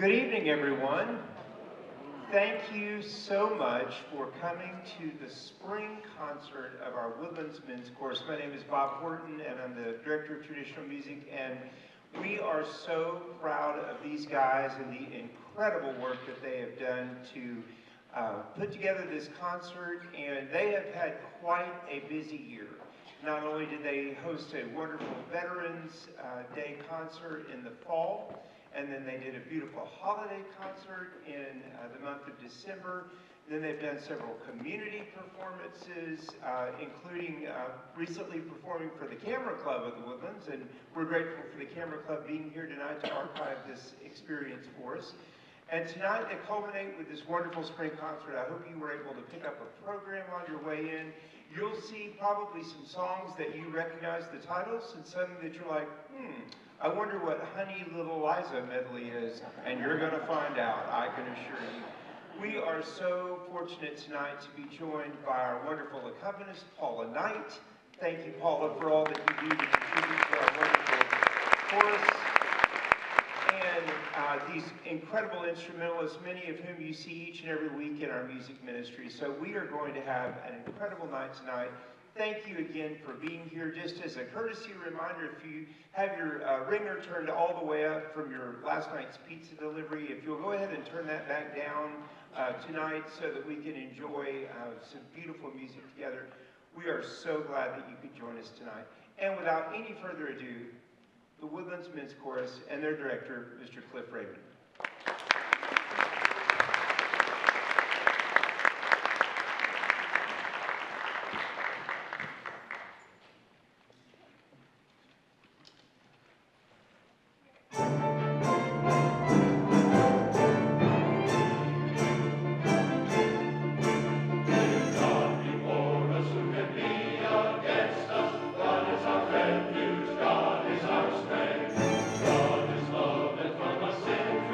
Good evening, everyone. Thank you so much for coming to the spring concert of our Woodlands Men's Chorus. My name is Bob Horton, and I'm the Director of Traditional Music, and we are so proud of these guys and the incredible work that they have done to put together this concert, and they have had quite a busy year. Not only did they host a wonderful Veterans Day concert in the fall, and then they did a beautiful holiday concert in the month of December. Then they've done several community performances, including recently performing for the Camera Club of the Woodlands, and we're grateful for the Camera Club being here tonight to archive this experience for us. And tonight they culminate with this wonderful spring concert. I hope you were able to pick up a program on your way in. You'll see probably some songs that you recognize the titles, and some that you're like, I wonder what Honey Little Liza medley is, and you're going to find out, I can assure you. We are so fortunate tonight to be joined by our wonderful accompanist, Paula Knight. Thank you, Paula, for all that you do to contribute to our wonderful chorus. And these incredible instrumentalists, many of whom you see each and every week in our music ministry. So we are going to have an incredible night tonight. Thank you again for being here. Just as a courtesy reminder, if you have your ringer turned all the way up from your last night's pizza delivery, if you'll go ahead and turn that back down tonight so that we can enjoy some beautiful music together. We are so glad that you could join us tonight. And without any further ado, the Woodlands Men's Chorus and their director, Mr. Cliff Raven. God is our strength. God is love, and from us sin free.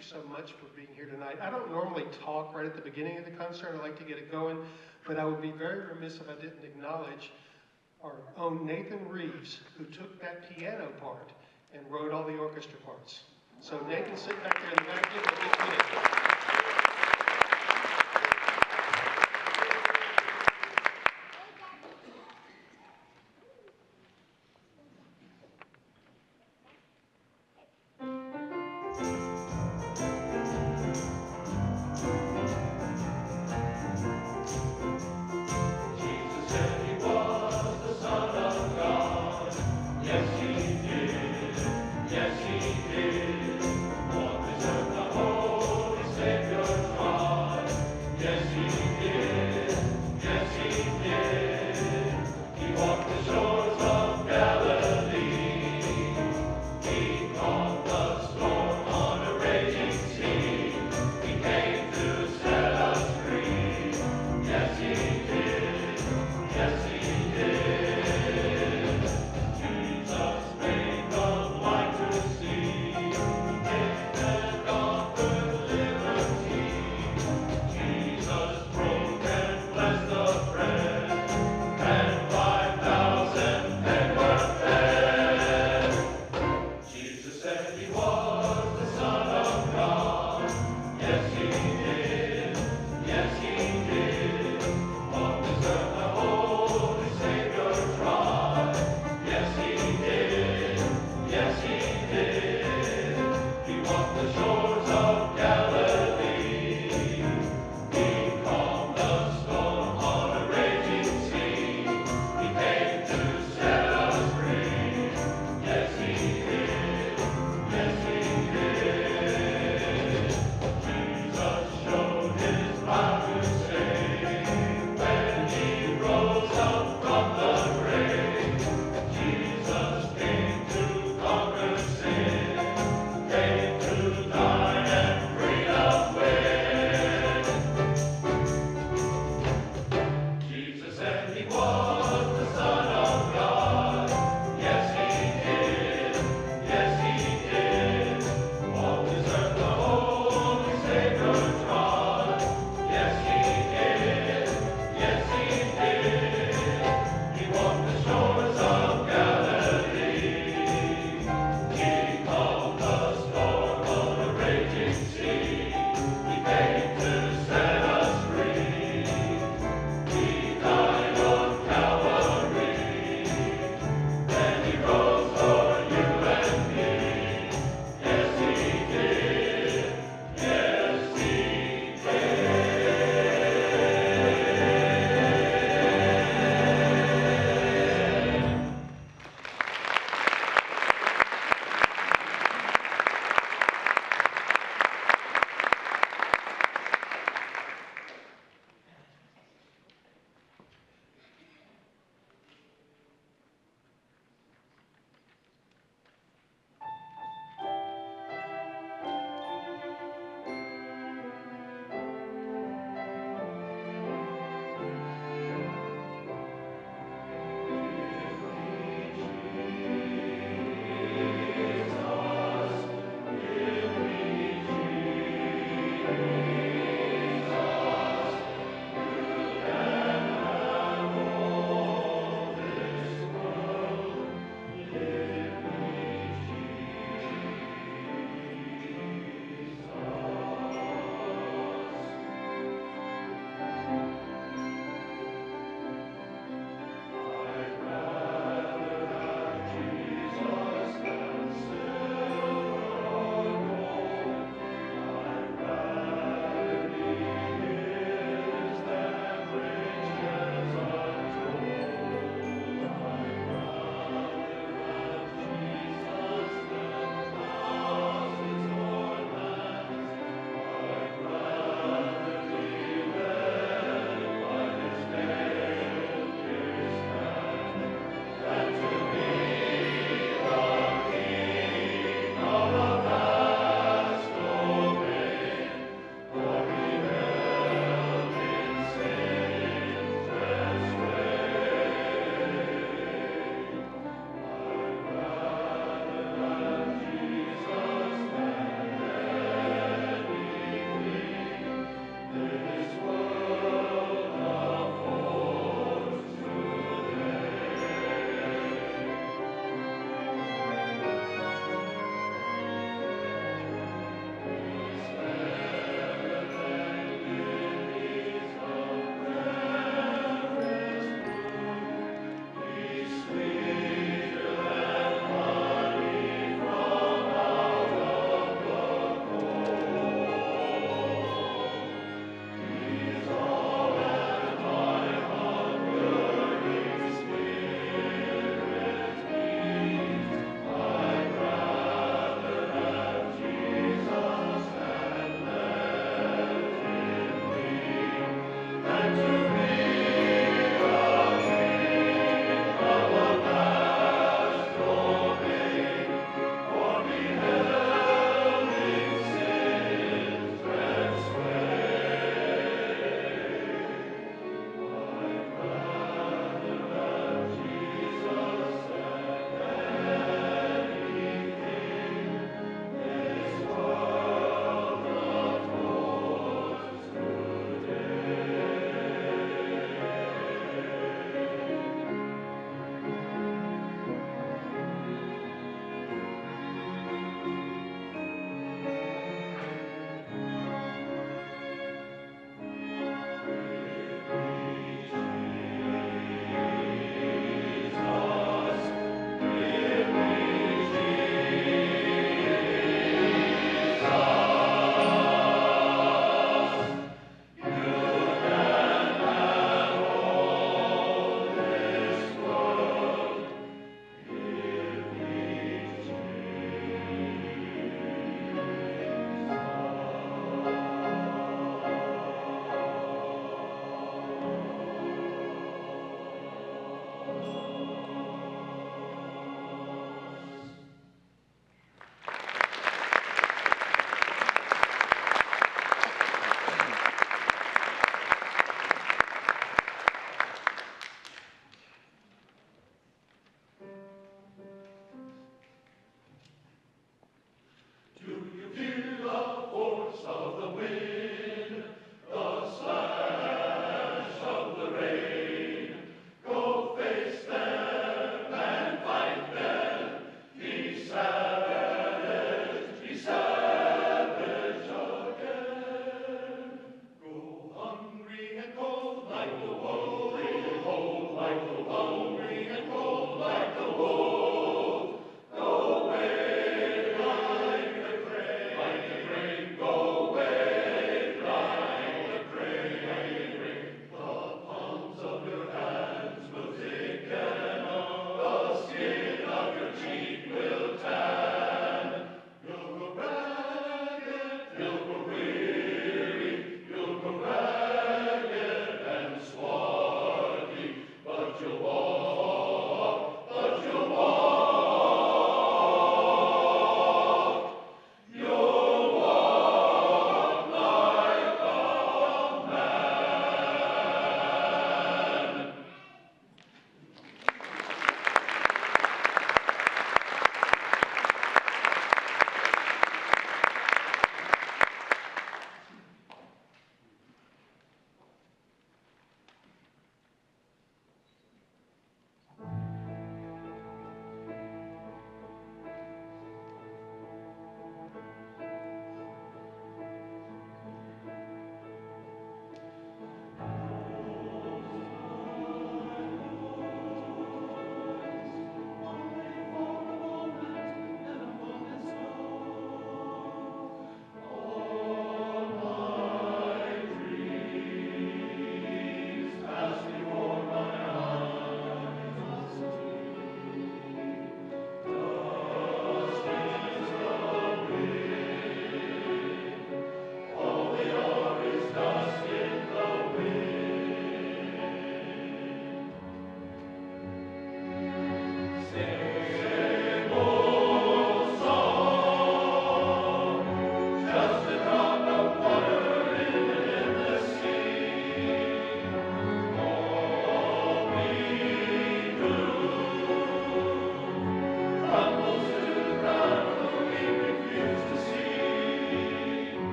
you so much for being here tonight. I don't normally talk right at the beginning of the concert. I like to get it going, but I would be very remiss if I didn't acknowledge our own Nathan Reeves, who took that piano part and wrote all the orchestra parts. So Nathan, sit back there in the back. Give him a big hand. Yes, he did. What deserved the whole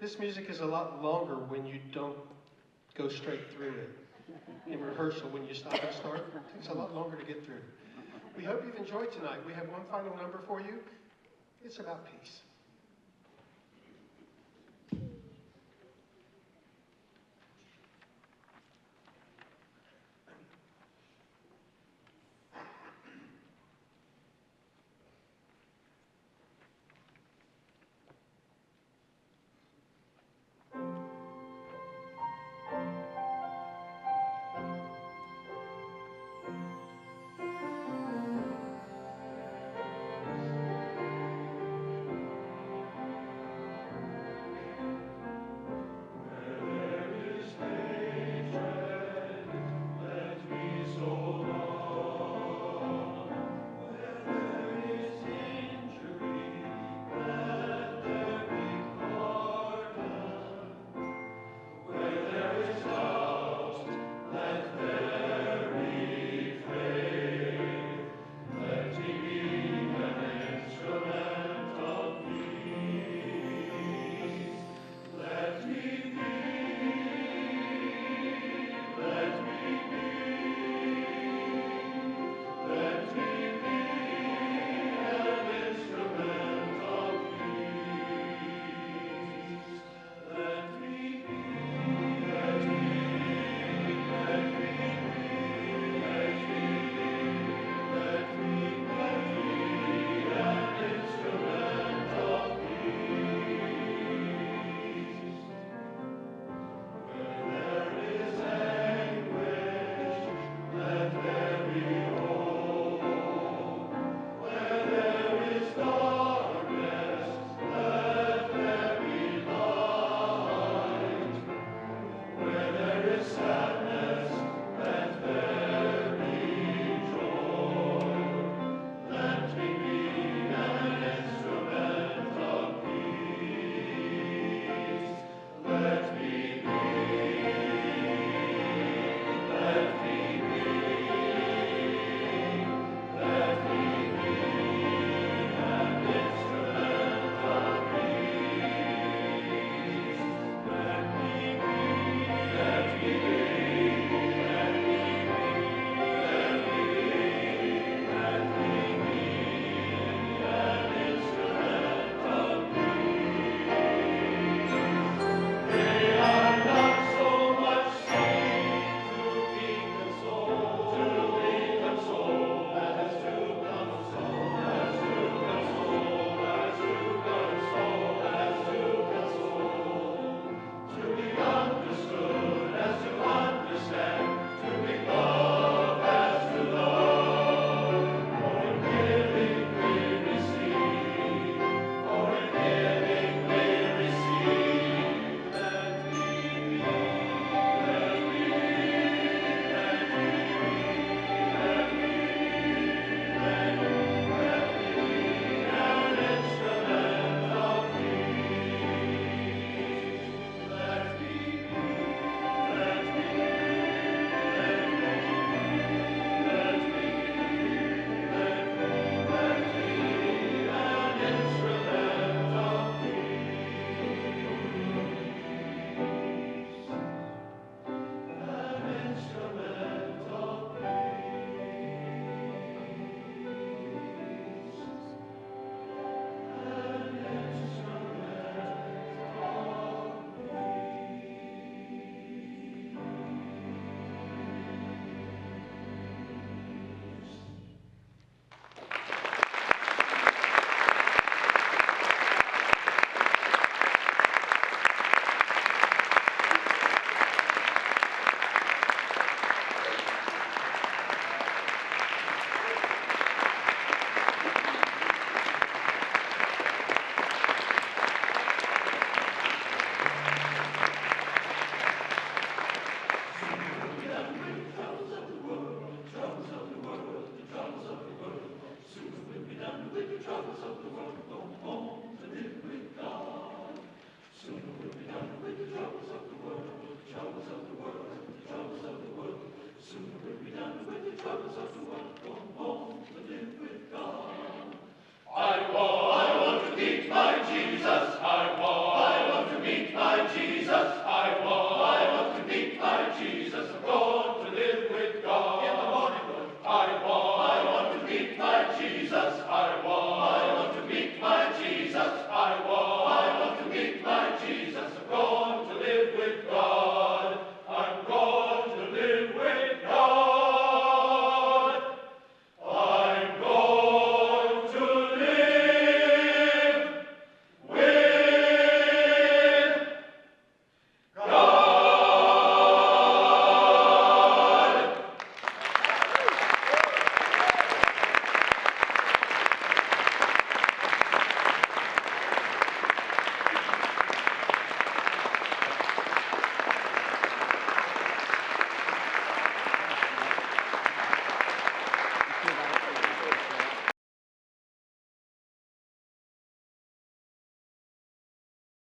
This music is a lot longer when you don't go straight through it. In rehearsal, when you stop and start, it takes a lot longer to get through. We hope you've enjoyed tonight. We have one final number for you. It's about peace.